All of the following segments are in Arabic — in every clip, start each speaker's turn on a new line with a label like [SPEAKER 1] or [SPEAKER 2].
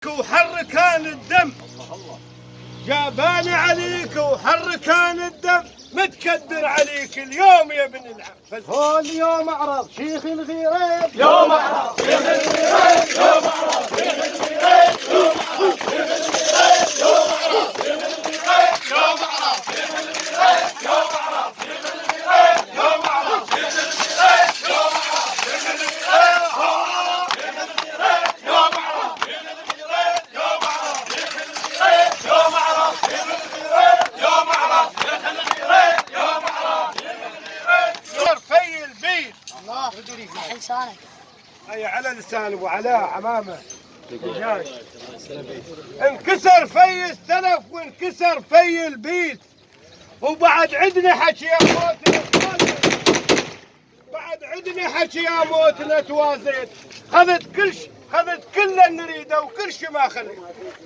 [SPEAKER 1] وحركان الدم جابان عليك وحركان الدم متكدر عليك اليوم يا ابن العم.
[SPEAKER 2] هو اليوم اعرض شيخ الغيرين،
[SPEAKER 1] يوم اعرض شيخ الغيرين، يوم اعرض شيخ الغيرين، يوم اعرض شيخ الغيرين، يوم اعرض شيخ الغيرين، يوم اعرض شيخ الغيرين، يوم اعرض شيخ الغيرين، يوم اعرض شيخ الغيرين، يوم اعرض شيخ الغيرين، يوم اعرض شيخ الغيرين، يوم اعرض شيخ الغيرين، يوم اعرض شيخ الغيرين، يوم اعرض شيخ الغيرين، يوم اعرض شيخ الغيرين. في البيت
[SPEAKER 2] الله يدري لسانك.
[SPEAKER 1] اي على لسانه وعلى عمامه جاي. انكسر في السلف وانكسر في البيت، وبعد عندنا حكي يا موتنا توازيت، بعد عندنا حكي يا موتنا توازيت. خذت كل شيء، خذت كل اللي نريده وكل شيء ما خليت.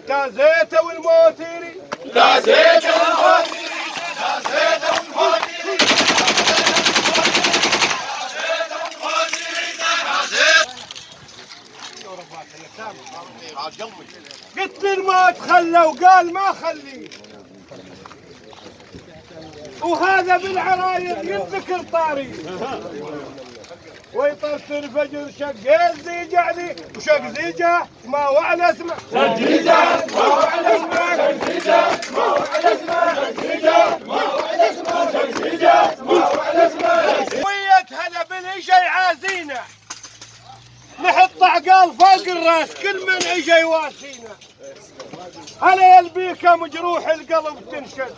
[SPEAKER 1] دازيته والموت يريد، دازيته والموت يريد، دازيته والموت يريد، قلت الموت خلى وقال ما خليه، وهذا بالعرايض يذكر طاري. ويطرت الفجر شق الزيجة علي وشق زيجة ما وعلى اسمه، شق زيجة ما وعلى اسمه، شق زيجة ما وعلى اسمه، شق زيجة ما وعلى اسمه، شق زيجة ما وعلى اسمه. ويت هلا بالهجي عازينا نحط عقال فوق الراس كل من اجى يواسينا. هلا يلبيك مجروح القلب تنشد،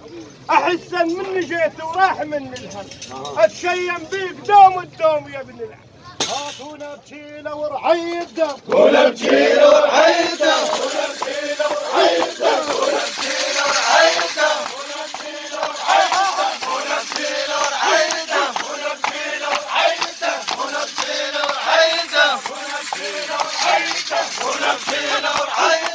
[SPEAKER 1] احسن مني جيت وراح مني الهم. اتشيم بيك دوم الدوم يا ابن العم.
[SPEAKER 2] هاتونا بشيله ورعي الدم،
[SPEAKER 1] قول بشيله ورعي الدم، قول بشيله ورعي الدم، قول بشيله ورعي الدم، قول بشيله ورعي الدم، قول بشيله ورعي الدم، قول بشيله ورعي الدم، قول بشيله ورعي الدم، قول بشيله ورعي الدم، قول بشيله ورعي الدم.